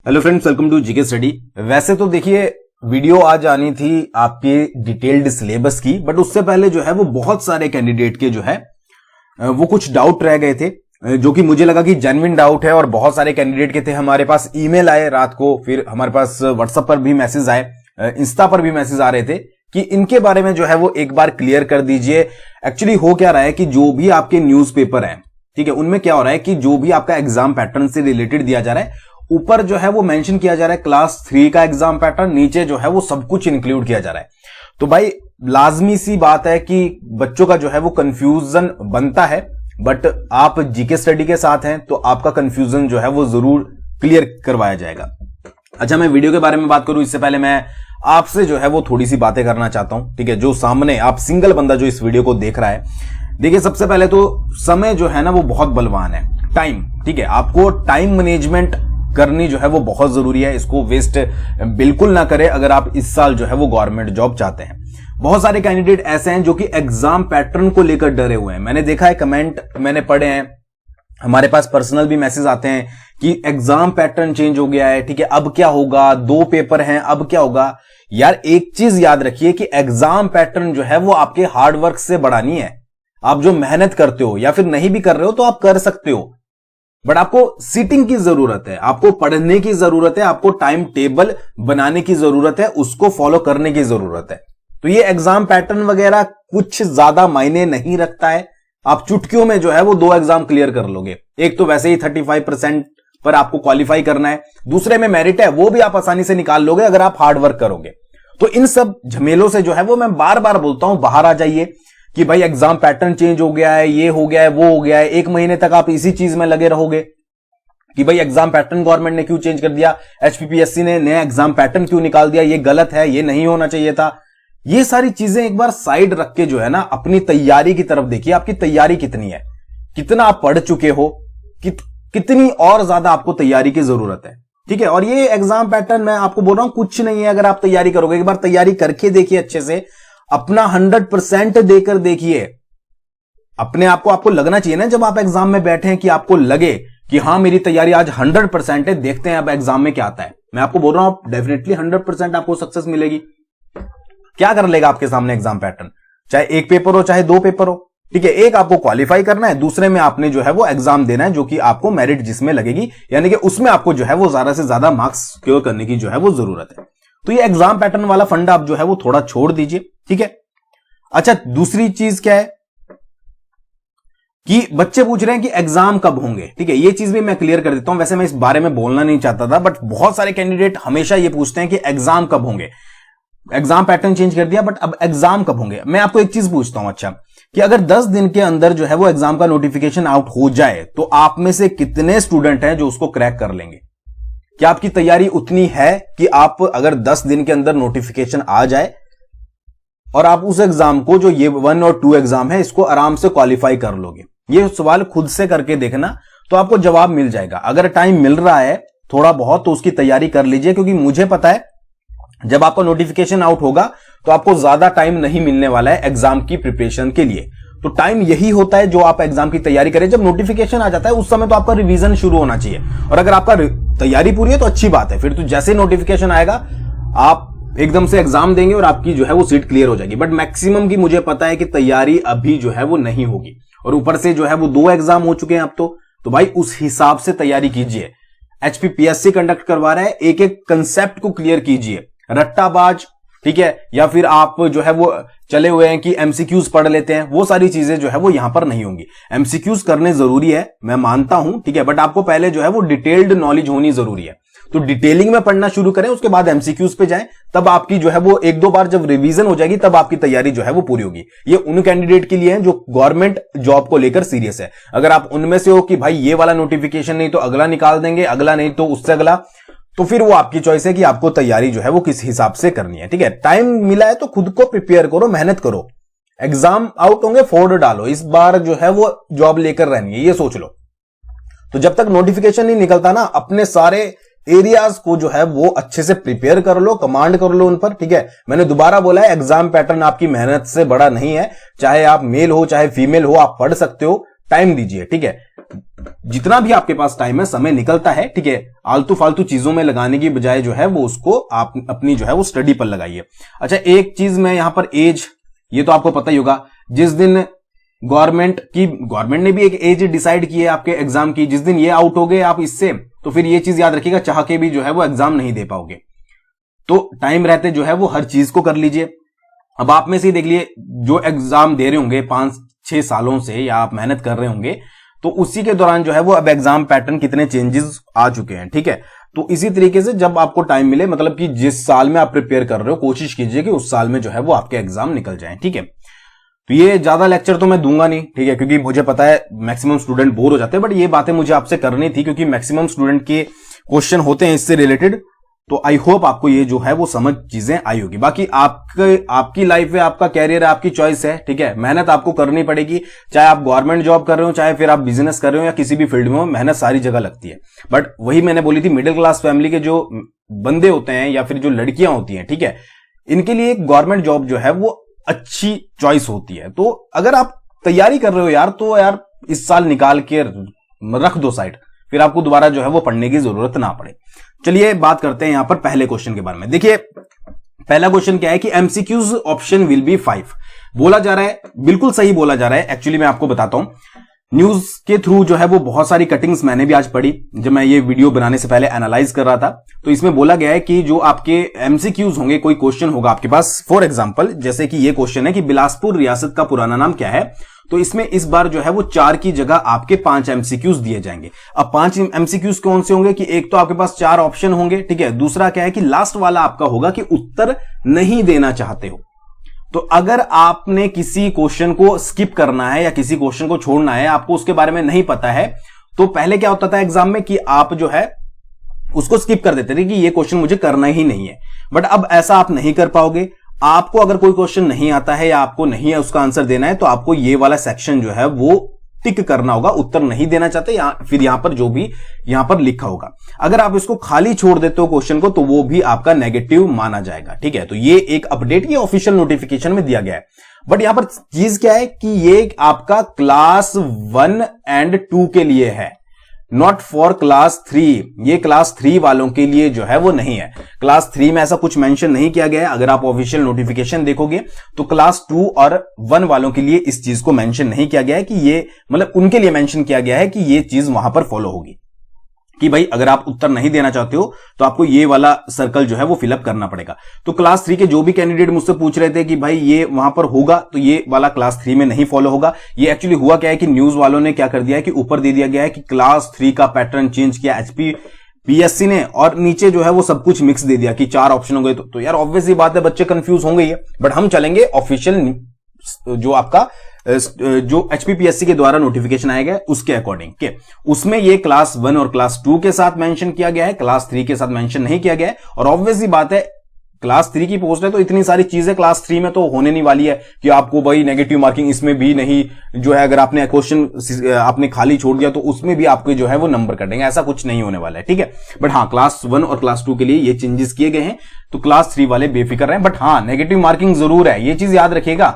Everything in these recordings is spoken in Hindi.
Hello friends, welcome to GK study. वैसे तो देखिए वीडियो आज आनी थी आपके डिटेल्ड सिलेबस की, बट उससे पहले जो है वो बहुत सारे कैंडिडेट के जो है वो कुछ डाउट रह गए थे, जो कि मुझे लगा कि जेन्युइन डाउट है। और बहुत सारे कैंडिडेट के थे, हमारे पास ईमेल आए रात को, फिर हमारे पास व्हाट्सएप पर भी मैसेज आए, इंस्टा पर भी मैसेज आ रहे थे कि इनके बारे में जो है वो एक बार क्लियर कर दीजिए। एक्चुअली हो क्या रहा है कि जो भी आपके न्यूज़पेपर है, ठीक है, उनमें क्या हो रहा है कि जो भी आपका एग्जाम पैटर्न से रिलेटेड दिया जा रहा है, ऊपर जो है वो मेंशन किया जा रहा है क्लास 3 का एग्जाम पैटर्न, नीचे जो है वो सब कुछ इंक्लूड किया जा रहा है। तो भाई लाजमी सी बात है कि बच्चों का जो है वो कंफ्यूजन बनता है, बट आप जीके स्टडी के साथ हैं तो आपका कंफ्यूजन जो है वो जरूर क्लियर करवाया जाएगा। अच्छा, मैं वीडियो के बारे में बात करूं इससे पहले मैं आपसे जो है वो थोड़ी सी बातें करना चाहता हूं, ठीक है। जो सामने आप सिंगल बंदा जो इस वीडियो को देख रहा है, देखिए सबसे पहले तो समय जो है ना वो बहुत बलवान है, टाइम, ठीक है। आपको टाइम मैनेजमेंट करनी जो है वो बहुत जरूरी है, इसको वेस्ट बिल्कुल ना करें अगर आप इस साल जो है वो गवर्नमेंट जॉब चाहते हैं। बहुत सारे कैंडिडेट ऐसे हैं जो कि एग्जाम पैटर्न को लेकर डरे हुए हैं। मैंने देखा है, कमेंट मैंने पढ़े हैं, हमारे पास पर्सनल भी मैसेज आते हैं कि एग्जाम पैटर्न चेंज हो गया है, ठीक है, अब क्या होगा, 2 पेपर हैं, अब क्या होगा। यार एक चीज याद रखिए कि एग्जाम पैटर्न जो है वो आपके हार्डवर्क से बड़ा नहीं है। आप जो मेहनत करते हो या फिर नहीं भी कर रहे हो तो आप कर सकते हो, बट आपको सीटिंग की जरूरत है, आपको पढ़ने की जरूरत है, आपको टाइम टेबल बनाने की जरूरत है, उसको फॉलो करने की जरूरत है। तो ये एग्जाम पैटर्न वगैरह कुछ ज्यादा मायने नहीं रखता है। आप चुटकियों में जो है वो 2 एग्जाम क्लियर कर लोगे। एक तो वैसे ही 35% पर आपको क्वालिफाई करना है, दूसरे में मेरिट है, वो भी आप आसानी से निकाल लोगे अगर आप हार्डवर्क करोगे। तो इन सब झमेलों से जो है वो मैं बार बार बोलता हूं बाहर आ जाइए कि भाई एग्जाम पैटर्न चेंज हो गया है, ये हो गया है, वो हो गया है। 1 महीने तक आप इसी चीज में लगे रहोगे कि भाई एग्जाम पैटर्न गवर्नमेंट ने क्यों चेंज कर दिया, एचपीपीएससी ने नया एग्जाम पैटर्न क्यों निकाल दिया, ये गलत है, ये नहीं होना चाहिए था। ये सारी चीजें एक बार साइड रख के जो है ना अपनी तैयारी की तरफ देखिए। आपकी तैयारी कितनी है, कितना आप पढ़ चुके हो, कितनी और ज्यादा आपको तैयारी की जरूरत है, ठीक है। और ये एग्जाम पैटर्न मैं आपको बोल रहा हूं कुछ नहीं है। अगर आप तैयारी करोगे, एक बार तैयारी करके देखिए, अच्छे से अपना 100% देकर देखिए। अपने आप को आपको लगना चाहिए ना जब आप एग्जाम में बैठे हैं कि आपको लगे कि हाँ मेरी तैयारी आज 100% है, देखते हैं अब एग्जाम में क्या आता है। मैं आपको बोल रहा हूं डेफिनेटली 100% आपको सक्सेस मिलेगी। क्या कर लेगा आपके सामने एग्जाम पैटर्न, चाहे 1 पेपर हो चाहे 2 पेपर हो, ठीक है। एक आपको क्वालिफाई करना है, दूसरे में आपने जो है वो एग्जाम देना है, जो कि आपको मेरिट जिसमें लगेगी, यानी कि उसमें आपको जो है वो ज्यादा से ज्यादा मार्क्स सिक्योर करने की जो है वो जरूरत है। तो ये एग्जाम पैटर्न वाला फंडा आप जो है वो थोड़ा छोड़ दीजिए, ठीक है। अच्छा, दूसरी चीज क्या है कि बच्चे पूछ रहे हैं कि एग्जाम कब होंगे, ठीक है। ये चीज भी मैं क्लियर कर देता हूं। वैसे मैं इस बारे में बोलना नहीं चाहता था, बट बहुत सारे कैंडिडेट हमेशा ये पूछते हैं कि एग्जाम कब होंगे। एग्जाम पैटर्न चेंज कर दिया, बट अब एग्जाम कब होंगे। मैं आपको एक चीज पूछता हूं, अच्छा, कि अगर 10 दिन के अंदर जो है वो एग्जाम का नोटिफिकेशन आउट हो जाए तो आप में से कितने स्टूडेंट हैं जो उसको क्रैक कर लेंगे? क्या आपकी तैयारी उतनी है कि आप अगर 10 दिन के अंदर नोटिफिकेशन आ जाए और आप उस एग्जाम को, जो ये 1 और 2 एग्जाम है, इसको आराम से क्वालिफाई कर लोगे? ये सवाल खुद से करके देखना, तो आपको जवाब मिल जाएगा। अगर टाइम मिल रहा है थोड़ा बहुत तो उसकी तैयारी कर लीजिए, क्योंकि मुझे पता है जब आपका नोटिफिकेशन आउट होगा तो आपको ज्यादा टाइम नहीं मिलने वाला है एग्जाम की प्रिपरेशन के लिए। तो टाइम यही होता है जो आप एग्जाम की तैयारी करें। जब नोटिफिकेशन आ जाता है उस समय तो आपका रिवीजन शुरू होना चाहिए, और अगर आपका तैयारी पूरी है तो अच्छी बात है। फिर तो जैसे नोटिफिकेशन आएगा आप एकदम से एग्जाम देंगे और आपकी जो है वो सीट क्लियर हो जाएगी। बट मैक्सिमम की मुझे पता है कि तैयारी अभी जो है वो नहीं होगी, और ऊपर से जो है वो 2 एग्जाम हो चुके हैं अब तो भाई उस हिसाब से तैयारी कीजिए। एचपीपीएससी कंडक्ट करवा रहा है, एक एक कंसेप्ट को क्लियर कीजिए। रट्टाबाज, ठीक है, या फिर आप जो है वो चले हुए हैं कि एमसीक्यूज पढ़ लेते हैं, वो सारी चीजें जो है वो यहां पर नहीं होंगी। एमसीक्यूज करने जरूरी है, मैं मानता हूं, ठीक है, बट आपको पहले जो है वो डिटेल्ड नॉलेज होनी जरूरी है। तो डिटेलिंग में पढ़ना शुरू करें, उसके बाद एमसीक्यूज पे जाएं, तब आपकी जो है वो 1-2 बार जब रिवीजन हो जाएगी तब आपकी तैयारी जो है वो पूरी होगी। ये उन कैंडिडेट के लिए है जो गवर्नमेंट जॉब को लेकर सीरियस है। अगर आप उनमें से हो कि भाई ये वाला नोटिफिकेशन नहीं तो अगला निकाल देंगे, अगला नहीं तो उससे अगला, तो फिर वो आपकी चॉइस है कि आपको तैयारी जो है वो किस हिसाब से करनी है, ठीक है। टाइम मिला है तो खुद को प्रिपेयर करो, मेहनत करो। एग्जाम आउट होंगे, फोड़ डालो, इस बार जो है वो जॉब लेकर रहनी है, ये सोच लो। तो जब तक नोटिफिकेशन नहीं निकलता ना, अपने सारे एरियाज को जो है वो अच्छे से प्रिपेयर कर लो, कमांड कर लो उन पर, ठीक है। मैंने दोबारा बोला है, एग्जाम पैटर्न आपकी मेहनत से बड़ा नहीं है। चाहे आप मेल हो चाहे फीमेल हो, आप पढ़ सकते हो, टाइम दीजिए, ठीक है। जितना भी आपके पास टाइम है, समय निकलता है, ठीक है, आलतू फालतू चीजों में लगाने की बजाय जो है वो उसको आप अपनी जो है वो स्टडी पर लगाइए। अच्छा, एक चीज मैं यहां पर एज, ये तो आपको पता ही होगा, जिस दिन गवर्नमेंट ने भी एक एज डिसाइड की है आपके एग्जाम की, जिस दिन ये आउट हो गए आप इससे, तो फिर ये चीज याद रखिएगा, चाह के भी जो है वो एग्जाम नहीं दे पाओगे। तो टाइम रहते जो है वो हर चीज को कर लीजिए। अब आप में से देख लिए जो एग्जाम दे रहे होंगे 5-6 सालों से, या आप मेहनत कर रहे होंगे, तो उसी के दौरान जो है वो अब एग्जाम पैटर्न कितने चेंजेस आ चुके हैं, ठीक है। तो इसी तरीके से जब आपको टाइम मिले, मतलब कि जिस साल में आप प्रिपेयर कर रहे हो, कोशिश कीजिए कि उस साल में जो है वो आपके एग्जाम निकल जाएं, ठीक है। तो ये ज्यादा लेक्चर तो मैं दूंगा नहीं, ठीक है, क्योंकि मुझे पता है मैक्सिमम स्टूडेंट बोर हो जाते हैं, बट ये बातें मुझे आपसे करनी थी क्योंकि मैक्सिमम स्टूडेंट के क्वेश्चन होते हैं इससे रिलेटेड। तो आई होप आपको ये जो है वो समझ चीजें आई होगी। बाकी आपकी लाइफ है, आपका कैरियर है, आपकी चॉइस है, ठीक है। मेहनत आपको करनी पड़ेगी, चाहे आप गवर्नमेंट जॉब कर रहे हो, चाहे फिर आप बिजनेस कर रहे हो, या किसी भी फील्ड में हो, मेहनत सारी जगह लगती है। बट वही मैंने बोली थी, मिडिल क्लास फैमिली के जो बंदे होते हैं या फिर जो लड़कियां होती हैं, ठीक है, इनके लिए गवर्नमेंट जॉब जो है वो अच्छी चॉइस होती है। तो अगर आप तैयारी कर रहे हो यार, तो यार इस साल निकाल के रख दो साइड, फिर आपको दोबारा जो है वो पढ़ने की जरूरत ना पड़े। चलिए बात करते हैं यहां पर पहले क्वेश्चन के बारे में। देखिए पहला क्वेश्चन क्या है कि एमसीक्यूज ऑप्शन विल बी 5 बोला जा रहा है, बिल्कुल सही बोला जा रहा है। एक्चुअली मैं आपको बताता हूं, न्यूज के थ्रू जो है वो बहुत सारी कटिंग्स मैंने भी आज पढ़ी, जब मैं ये वीडियो बनाने से पहले एनालाइज कर रहा था। तो इसमें बोला गया है कि जो आपके एमसीक्यूज होंगे, कोई क्वेश्चन होगा आपके पास, फॉर एग्जांपल जैसे कि ये क्वेश्चन है कि बिलासपुर रियासत का पुराना नाम क्या है, तो इसमें इस बार जो है वो 4 की जगह आपके 5 एमसीक्यूज दिए जाएंगे। अब 5 एमसीक्यूज कौन से होंगे कि एक तो आपके पास 4 ऑप्शन होंगे, ठीक है। दूसरा क्या है कि लास्ट वाला आपका होगा कि उत्तर नहीं देना चाहते हो। तो अगर आपने किसी क्वेश्चन को स्किप करना है या किसी क्वेश्चन को छोड़ना है, आपको उसके बारे में नहीं पता है, तो पहले क्या होता था एग्जाम में कि आप जो है उसको स्किप कर देते थे कि ये क्वेश्चन मुझे करना ही नहीं है। बट अब ऐसा आप नहीं कर पाओगे। आपको अगर कोई क्वेश्चन नहीं आता है या आपको नहीं है उसका आंसर देना है, तो आपको ये वाला सेक्शन जो है वो टिक करना होगा, उत्तर नहीं देना चाहते, या फिर यहां पर जो भी यहां पर लिखा होगा। अगर आप इसको खाली छोड़ देते हो क्वेश्चन को, तो वो भी आपका नेगेटिव माना जाएगा, ठीक है। तो ये एक अपडेट, ये ऑफिशियल नोटिफिकेशन में दिया गया है। बट यहां पर चीज क्या है कि ये आपका क्लास 1 और 2 के लिए है, नॉट फॉर क्लास 3। ये क्लास 3 वालों के लिए जो है वो नहीं है। क्लास 3 में ऐसा कुछ मेंशन नहीं किया गया है। अगर आप ऑफिशियल नोटिफिकेशन देखोगे तो क्लास 2 और 1 वालों के लिए इस चीज को मेंशन नहीं किया गया है कि ये, मतलब उनके लिए मेंशन किया गया है कि ये चीज वहां पर फॉलो होगी कि भाई अगर आप उत्तर नहीं देना चाहते हो तो आपको ये वाला सर्कल जो है वो फिलअप करना पड़ेगा। तो क्लास 3 के जो भी कैंडिडेट मुझसे पूछ रहे थे कि भाई ये वहां पर होगा, तो ये वाला क्लास 3 में नहीं फॉलो होगा। ये एक्चुअली हुआ क्या है कि न्यूज वालों ने क्या कर दिया है कि ऊपर दे दिया गया है कि क्लास 3 का पैटर्न चेंज किया HPPSC ने, और नीचे जो है वो सब कुछ मिक्स दे दिया कि 4 ऑप्शन हो गए। तो यार ऑब्वियस ही बात है, बच्चे कंफ्यूज होंगे ही। बट हम चलेंगे ऑफिशियल जो आपका जो HPPSC के द्वारा नोटिफिकेशन आएगा उसके अकॉर्डिंग के, उसमें ये क्लास 1 और क्लास 2 के साथ मेंशन किया गया है, क्लास 3 के साथ मेंशन नहीं किया गया है। और ऑब्वियसली बात है, क्लास 3 की पोस्ट है तो इतनी सारी चीजें क्लास 3 में तो होने नहीं वाली है कि आपको भाई नेगेटिव मार्किंग इसमें भी नहीं, जो है अगर आपने क्वेश्चन आपने खाली छोड़ दिया तो उसमें भी आपके जो है वो नंबर कटेंगे, ऐसा कुछ नहीं होने वाला है, ठीक है। बट हाँ, क्लास 1 और क्लास 2 के लिए ये चेंजेस किए गए हैं, तो क्लास 3 वाले बेफिक्र हैं। बट हाँ, नेगेटिव मार्किंग जरूर है, ये चीज याद रखिएगा,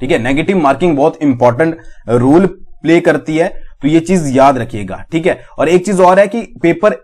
ठीक है। नेगेटिव मार्किंग बहुत इंपॉर्टेंट रोल प्ले करती है, तो ये चीज याद रखिएगा, ठीक है। और एक चीज और है कि पेपर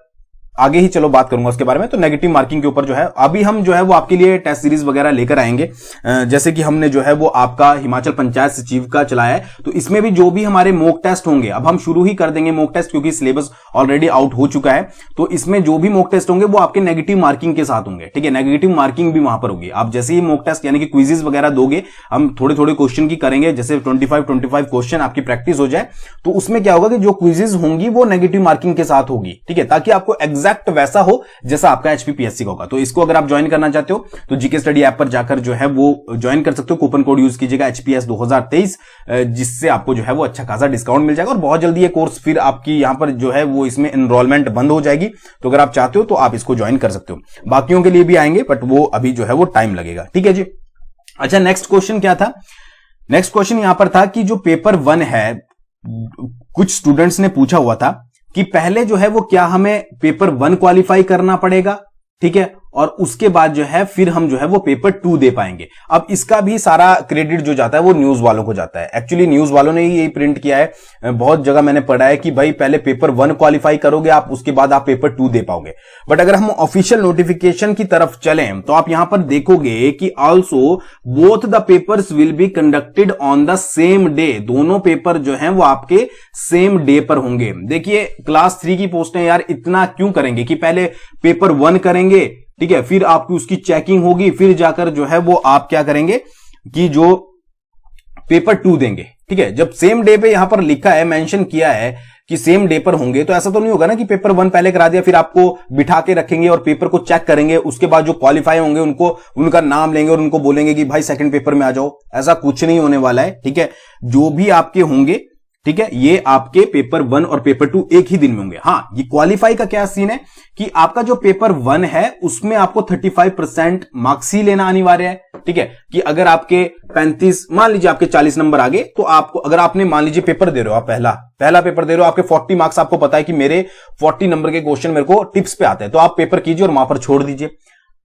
आगे ही चलो बात करूंगा उसके बारे में। तो नेगेटिव मार्किंग के ऊपर जो है अभी हम जो है वो आपके लिए टेस्ट सीरीज वगैरह लेकर आएंगे, जैसे कि हमने जो है वो आपका हिमाचल पंचायत सचिव का चलाया है, तो इसमें भी जो भी हमारे मॉक टेस्ट होंगे, अब हम शुरू ही कर देंगे मॉक टेस्ट क्योंकि सिलेबस ऑलरेडी आउट हो चुका है। तो इसमें जो भी मॉक टेस्ट होंगे वो आपके नेगेटिव मार्किंग के साथ होंगे, ठीक है। नेगेटिव मार्किंग भी वहां पर होगी। आप जैसे ही मॉक टेस्ट यानी कि क्विजेस वगैरह दोगे, हम थोड़े थोड़े क्वेश्चन की करेंगे, जैसे 25 क्वेश्चन आपकी प्रैक्टिस हो जाए, तो उसमें क्या होगा कि जो क्विजेस होंगी वो नेगेटिव मार्किंग के साथ होगी, ठीक है, ताकि आपको एग्जैक्ट वैसा हो जैसा आपका HPPSC का होगा। तो इसको अगर आप ज्वाइन करना चाहते हो तो जीके स्टडी ऐप पर जाकर जो है वो ज्वाइन कर सकते हो। कूपन कोड यूज कीजिएगा HPS 2023, जिससे आपको जो है वो अच्छा खासा डिस्काउंट मिल जाएगा। और बहुत जल्दी ये कोर्स फिर आपकी यहां पर जो है वो इसमें एनरोलमेंट बंद हो जाएगी, तो अगर आप चाहते हो तो आप इसको ज्वाइन कर सकते हो। बाकियों के लिए भी आएंगे, बट वो अभी जो है वो टाइम लगेगा, ठीक है जी। अच्छा, नेक्स्ट क्वेश्चन क्या था? नेक्स्ट क्वेश्चन यहां पर था कि जो पेपर 1 है, कुछ स्टूडेंट्स ने पूछा हुआ था कि पहले जो है वो क्या हमें पेपर 1 क्वालिफाई करना पड़ेगा, ठीक है, और उसके बाद जो है फिर हम जो है वो पेपर 2 दे पाएंगे। अब इसका भी सारा क्रेडिट जो जाता है वो न्यूज वालों को जाता है। एक्चुअली न्यूज वालों ने ही यही प्रिंट किया है। बहुत जगह मैंने पढ़ा है कि भाई पहले पेपर 1 क्वालिफाई करोगे आप, उसके बाद आप पेपर 2 दे पाओगे। बट अगर हम ऑफिशियल नोटिफिकेशन की तरफ चलें तो आप यहां पर देखोगे कि also both the papers will be conducted on the same day. दोनों पेपर जो है वो आपके सेम डे पर होंगे। देखिए क्लास 3 की पोस्टें यार इतना क्यों करेंगे कि पहले पेपर 1 करेंगे, ठीक है, फिर आपकी उसकी चेकिंग होगी, फिर जाकर जो है वो आप क्या करेंगे कि जो पेपर 2 देंगे, ठीक है। जब सेम डे पे यहां पर लिखा है, मेंशन किया है कि सेम डे पर होंगे, तो ऐसा तो नहीं होगा ना कि पेपर 1 पहले करा दिया फिर आपको बिठा के रखेंगे और पेपर को चेक करेंगे, उसके बाद जो क्वालिफाई होंगे उनको उनका नाम लेंगे और उनको बोलेंगे कि भाई सेकंड पेपर में आ जाओ। ऐसा कुछ नहीं होने वाला है, ठीक है। जो भी आपके होंगे, ठीक है, ये आपके पेपर 1 और पेपर 2 एक ही दिन में होंगे। हाँ, ये क्वालिफाई का क्या सीन है कि आपका जो पेपर 1 है उसमें आपको 35% मार्क्स ही लेना अनिवार्य है, ठीक है। कि अगर आपके 35, मान लीजिए आपके 40 नंबर आ गए, तो आपको, अगर आपने मान लीजिए पेपर दे रहे हो, आप पहला पेपर दे रहे हो, आपके 40 मार्क्स, आपको पता है कि मेरे 40 नंबर के क्वेश्चन मेरे को टिप्स पे आते हैं, तो आप पेपर कीजिए और वहां पर छोड़ दीजिए,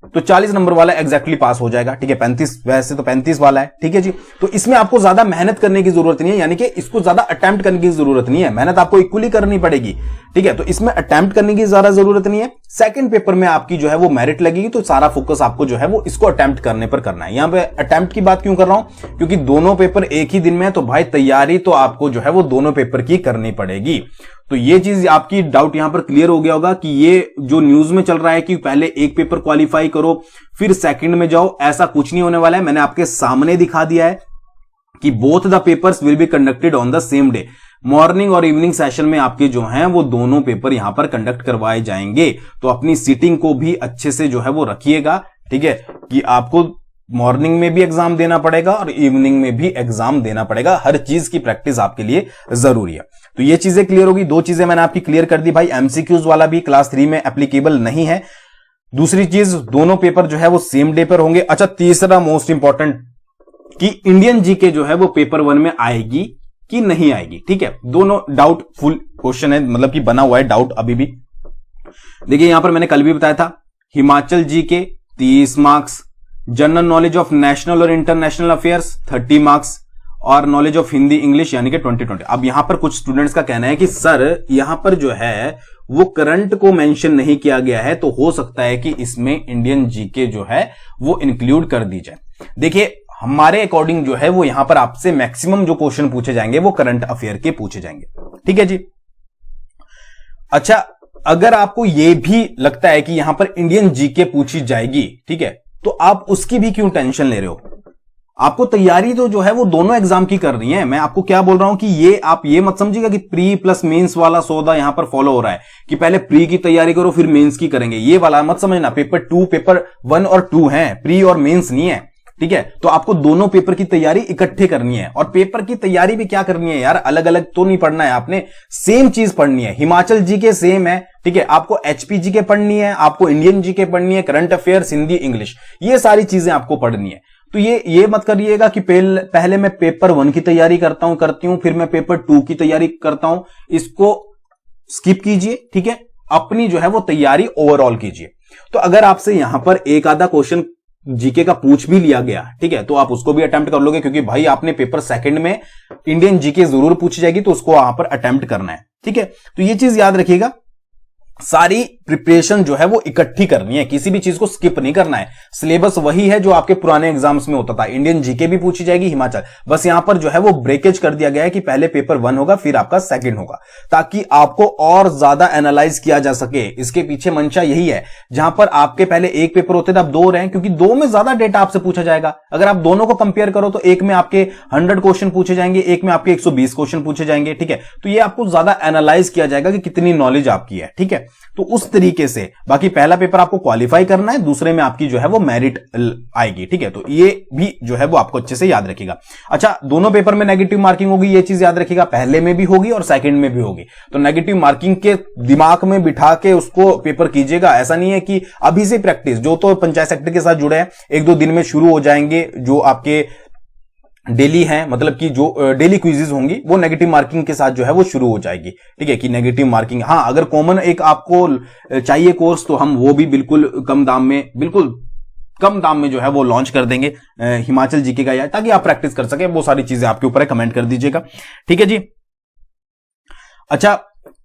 तो 40 नंबर वाला एग्जैक्टली पास हो जाएगा, ठीक है। 35 वैसे तो 35 वाला है, ठीक है जी। तो इसमें आपको ज्यादा मेहनत करने की जरूरत नहीं है, यानी कि इसको ज्यादा अटेम्प्ट करने की जरूरत नहीं है, मेहनत आपको इक्वली करनी पड़ेगी, ठीक है। तो इसमें अटेम्प्ट करने की ज्यादा जरूरत नहीं है। सेकंड पेपर में आपकी जो है वो मेरिट लगेगी, तो सारा फोकस आपको जो है वो इसको अटेम्प्ट करने पर करना है। यहां पे अटेम्प्ट की बात क्यों कर रहा हूं, क्योंकि दोनों पेपर एक ही दिन में है, तो भाई तैयारी तो आपको जो है वो दोनों पेपर की करनी पड़ेगी। तो ये चीज आपकी डाउट यहां पर क्लियर हो गया होगा कि ये जो न्यूज में चल रहा है कि पहले एक पेपर क्वालिफाई करो फिर सेकंड में जाओ, ऐसा कुछ नहीं होने वाला है। मैंने आपके सामने दिखा दिया है कि both the papers will be conducted on the same day. Morning और इवनिंग सेशन में आपके जो हैं वो दोनों पेपर यहां पर कंडक्ट करवाए जाएंगे। तो अपनी सीटिंग को भी अच्छे से जो है वो रखिएगा, ठीक है, कि आपको मॉर्निंग में भी एग्जाम देना पड़ेगा और इवनिंग में भी एग्जाम देना पड़ेगा। हर चीज की प्रैक्टिस आपके लिए जरूरी है। तो ये चीजें क्लियर होगी। 2 चीजें मैंने आपकी क्लियर कर दी भाई, एमसीक्यूज वाला भी क्लास 3 में एप्लीकेबल नहीं है। दूसरी चीज, दोनों पेपर जो है वो सेम डे पर होंगे। अच्छा, तीसरा मोस्ट इंपॉर्टेंट कि इंडियन जीके जो है वो पेपर 1 में आएगी कि नहीं आएगी, ठीक है। दोनों डाउटफुल क्वेश्चन है, मतलब कि बना हुआ है डाउट अभी भी। देखिए यहां पर मैंने कल भी बताया था, Himachal GK 30 marks, general knowledge of national और इंटरनेशनल अफेयर्स 30 मार्क्स, और नॉलेज ऑफ हिंदी इंग्लिश यानी कि 2020। अब यहां पर कुछ स्टूडेंट्स का कहना है कि सर यहां पर जो है वो करंट को मेंशन नहीं किया गया है, तो हो सकता है कि इसमें इंडियन जीके जो है वो इंक्लूड कर दी जाए। देखिए हमारे अकॉर्डिंग जो है वो यहां पर आपसे मैक्सिमम जो क्वेश्चन पूछे जाएंगे वो करंट अफेयर के पूछे जाएंगे, ठीक है जी। अच्छा, अगर आपको यह भी लगता है कि यहां पर इंडियन जीके पूछी जाएगी, ठीक है, तो आप उसकी भी क्यों टेंशन ले रहे हो। आपको तैयारी तो जो है वो दोनों एग्जाम की कर रही है। मैं आपको क्या बोल रहा हूं कि ये आप ये मत समझिएगा कि प्री प्लस मेंस वाला सौदा यहां पर फॉलो हो रहा है कि पहले प्री की तैयारी करो फिर मेंस की करेंगे, ये वाला मत समझना। पेपर 2, पेपर 1 और 2 है, प्री और मेंस नहीं है, ठीक है। तो आपको दोनों पेपर की तैयारी इकट्ठे करनी है। और पेपर की तैयारी भी क्या करनी है यार, अलग अलग तो नहीं पढ़ना है, आपने सेम चीज पढ़नी है। हिमाचल जीके सेम है, ठीक है, आपको एचपी जीके पढ़नी है, आपको इंडियन जीके पढ़नी है, करंट अफेयर्स, हिंदी, इंग्लिश, ये सारी चीजें आपको पढ़नी है। तो ये मत करिएगा कि पहले मैं पेपर 1 की तैयारी करती हूं फिर मैं पेपर 2 की तैयारी करता हूं, इसको स्किप कीजिए, ठीक है। अपनी जो है वो तैयारी ओवरऑल कीजिए। तो अगर आपसे यहां पर एक आधा क्वेश्चन जीके का पूछ भी लिया गया, ठीक है, तो आप उसको भी अटेम्प्ट कर लोगे, क्योंकि भाई आपने पेपर सेकंड में इंडियन जीके जरूर पूछी जाएगी, तो उसको वहां पर अटेम्प्ट करना है, ठीक है। तो ये चीज याद रखिएगा, सारी प्रिपरेशन जो है वो इकट्ठी करनी है, किसी भी चीज को स्किप नहीं करना है। सिलेबस वही है जो आपके पुराने एग्जाम्स में होता था। इंडियन जीके भी पूछी जाएगी, हिमाचल, बस यहां पर जो है वो ब्रेकेज कर दिया गया है कि पहले पेपर 1 होगा फिर आपका सेकंड होगा, ताकि आपको और ज्यादा एनालाइज किया जा सके। इसके पीछे मंशा यही है। जहां पर आपके पहले एक पेपर होते थे, अब 2 रहे, क्योंकि 2 में ज्यादा डेटा आपसे पूछा जाएगा। अगर आप दोनों को कंपेयर करो तो एक में आपके 100 क्वेश्चन पूछे जाएंगे, एक में आपके 120 क्वेश्चन पूछे जाएंगे, ठीक है। तो ये आपको ज्यादा एनालाइज किया जाएगा कि कितनी नॉलेज आपकी है, ठीक है। तो उस तरीके से बाकी पहला पेपर आपको क्वालिफाई करना है, दूसरे में आपकी जो है वो मेरिट आएगी, ठीक है। तो ये भी जो है वो आपको अच्छे से याद रखिएगा। अच्छा, दोनों पेपर में नेगेटिव मार्किंग होगी, ये चीज याद रखिएगा, पहले में भी होगी और सेकंड में भी होगी। तो नेगेटिव मार्किंग के दिमाग में बिठा के उसको पेपर कीजिएगा। ऐसा नहीं है कि अभी से प्रैक्टिस, जो तो पंचायत सेक्टर के साथ जुड़े हैं 1-2 दिन में शुरू हो जाएंगे, जो आपके डेली हैं, मतलब कि जो डेली क्विजेज होंगी वो नेगेटिव मार्किंग के साथ जो है वो शुरू हो जाएगी। ठीक है, कि नेगेटिव मार्किंग, हाँ अगर कॉमन एक आपको चाहिए कोर्स तो हम वो भी बिल्कुल कम दाम में जो है वो लॉन्च कर देंगे, हिमाचल जीके का, या ताकि आप प्रैक्टिस कर सके। वो सारी चीजें आपके ऊपर है, कमेंट कर दीजिएगा। ठीक है जी। अच्छा,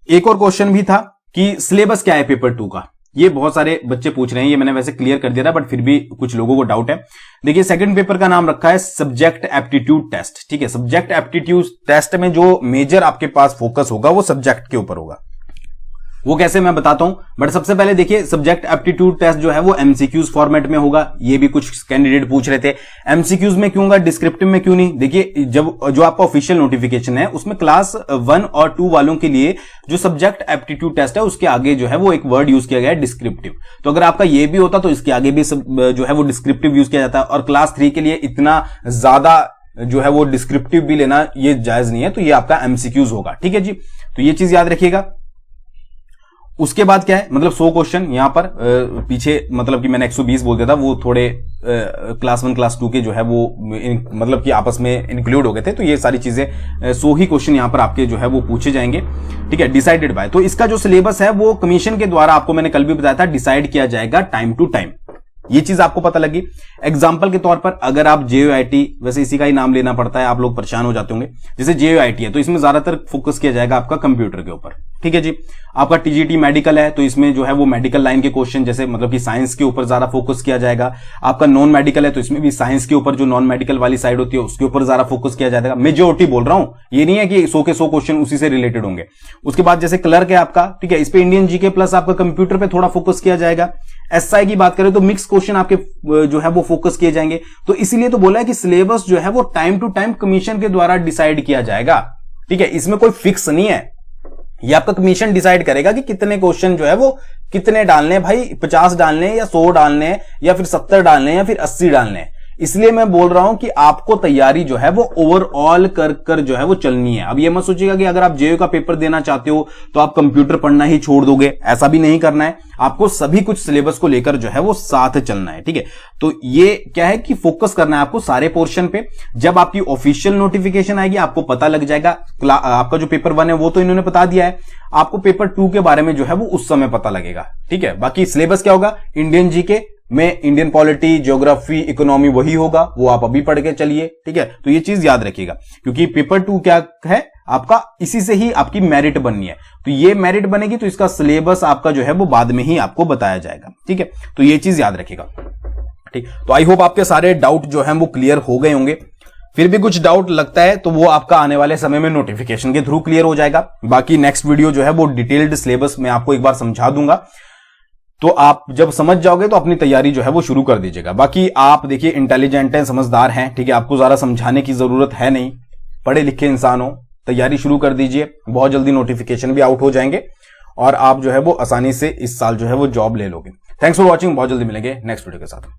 एक और क्वेश्चन भी था कि सिलेबस क्या है पेपर 2 का, ये बहुत सारे बच्चे पूछ रहे हैं। ये मैंने वैसे क्लियर कर दिया था, बट फिर भी कुछ लोगों को डाउट है। देखिए, सेकंड पेपर का नाम रखा है सब्जेक्ट एप्टीट्यूड टेस्ट। ठीक है, सब्जेक्ट एप्टीट्यूड टेस्ट में जो मेजर आपके पास फोकस होगा वो सब्जेक्ट के ऊपर होगा। वो कैसे मैं बताता हूं, बट सबसे पहले देखिए, सब्जेक्ट एप्टीट्यूड टेस्ट जो है वो एमसीक्यूज फॉर्मेट में होगा। ये भी कुछ कैंडिडेट पूछ रहे थे, एमसीक्यूज में क्यों होगा, डिस्क्रिप्टिव में क्यों नहीं। देखिए, जब जो आपका ऑफिशियल नोटिफिकेशन है उसमें क्लास 1 और 2 वालों के लिए जो सब्जेक्ट एप्टीट्यूड टेस्ट है उसके आगे जो है वो एक वर्ड यूज किया गया है, डिस्क्रिप्टिव। तो अगर आपका ये भी होता तो इसके आगे भी जो है वो डिस्क्रिप्टिव यूज किया जाता है। और क्लास 3 के लिए इतना ज्यादा जो है वो डिस्क्रिप्टिव भी लेना ये जायज नहीं है, तो ये आपका एमसीक्यूज होगा। ठीक है जी, तो ये चीज याद रखिएगा। उसके बाद क्या है, मतलब 100 क्वेश्चन यहां पर पीछे, मतलब कि मैंने 120 बोल दिया था, वो थोड़े क्लास 1 क्लास 2 के जो है वो मतलब कि आपस में इंक्लूड हो गए थे। तो ये सारी चीजें 100 ही क्वेश्चन यहां पर आपके जो है वो पूछे जाएंगे। ठीक है, डिसाइडेड बाय, तो इसका जो सिलेबस है वो कमीशन के द्वारा, आपको मैंने कल भी बताया था, डिसाइड किया जाएगा टाइम टू टाइम। ये चीज आपको पता लगी। एग्जाम्पल के तौर पर अगर आप JUIT, वैसे इसी का ही नाम लेना पड़ता है, आप लोग परेशान हो जाते होंगे, जैसे JUIT है तो इसमें ज्यादातर फोकस किया जाएगा आपका कंप्यूटर के ऊपर। ठीक है जी। आपका TGT मेडिकल है तो इसमें जो है वो मेडिकल लाइन के क्वेश्चन, जैसे मतलब कि साइंस के ऊपर ज्यादा फोकस किया जाएगा। आपका नॉन मेडिकल है तो इसमें भी साइंस के ऊपर, जो नॉन मेडिकल वाली साइड होती है उसके ऊपर ज्यादा फोकस किया जाएगा। मेजॉरिटी बोल रहा हूं, ये नहीं है कि 100 के 100 क्वेश्चन उसी से रिलेटेड होंगे। उसके बाद जैसे क्लर्क है आपका, ठीक है, इस पे इंडियन जीके प्लस आपका कंप्यूटर पे थोड़ा फोकस किया जाएगा। SI की बात करें तो मिक्स क्वेश्चन आपके जो है वो फोकस किए जाएंगे। तो इसीलिए तो बोला है कि सिलेबस जो है वो टाइम टू टाइम कमीशन के द्वारा डिसाइड किया जाएगा। ठीक है, इसमें कोई फिक्स नहीं है, ये आपका कमीशन डिसाइड करेगा कि कितने क्वेश्चन जो है वो कितने डालने हैं। भाई 50 डालने हैं या 100 डालने हैं या फिर 70 डालने हैं या फिर 80 डालने हैं। इसलिए मैं बोल रहा हूं कि आपको तैयारी जो है वो ओवरऑल कर जो है वो चलनी है। अब ये मत सोचिएगा कि अगर आप JEE का पेपर देना चाहते हो तो आप कंप्यूटर पढ़ना ही छोड़ दोगे, ऐसा भी नहीं करना है। आपको सभी कुछ सिलेबस को लेकर जो है वो साथ चलना है। ठीक है, तो ये क्या है कि फोकस करना है आपको सारे पोर्शन पे। जब आपकी ऑफिशियल नोटिफिकेशन आएगी आपको पता लग जाएगा। आपका जो पेपर 1 है वो तो इन्होंने बता दिया है, आपको पेपर 2 के बारे में जो है वो उस समय पता लगेगा। ठीक है, बाकी सिलेबस क्या होगा, इंडियन जीके में इंडियन पॉलिटी, ज्योग्राफी, इकोनॉमी वही होगा, वो आप अभी पढ़ के चलिए। ठीक है, तो ये चीज याद रखिएगा, क्योंकि पेपर 2 क्या है आपका, इसी से ही आपकी मेरिट बननी है। तो ये मेरिट बनेगी तो इसका सिलेबस आपका जो है वो बाद में ही आपको बताया जाएगा। ठीक है, तो ये चीज याद रखिएगा। ठीक, तो आई होप आपके सारे डाउट जो है वो क्लियर हो गए होंगे। फिर भी कुछ डाउट लगता है तो वो आपका आने वाले समय में नोटिफिकेशन के थ्रू क्लियर हो जाएगा। बाकी नेक्स्ट वीडियो जो है वो डिटेल्ड सिलेबस में आपको एक बार समझा दूंगा, तो आप जब समझ जाओगे तो अपनी तैयारी जो है वो शुरू कर दीजिएगा। बाकी आप देखिए इंटेलिजेंट हैं, समझदार हैं, ठीक है, आपको ज्यादा समझाने की जरूरत है नहीं, पढ़े लिखे इंसान हो, तैयारी शुरू कर दीजिए। बहुत जल्दी नोटिफिकेशन भी आउट हो जाएंगे और आप जो है वो आसानी से इस साल जो है वो जॉब ले लोगे। थैंक्स फॉर वॉचिंग, बहुत जल्दी मिलेंगे नेक्स्ट वीडियो के साथ।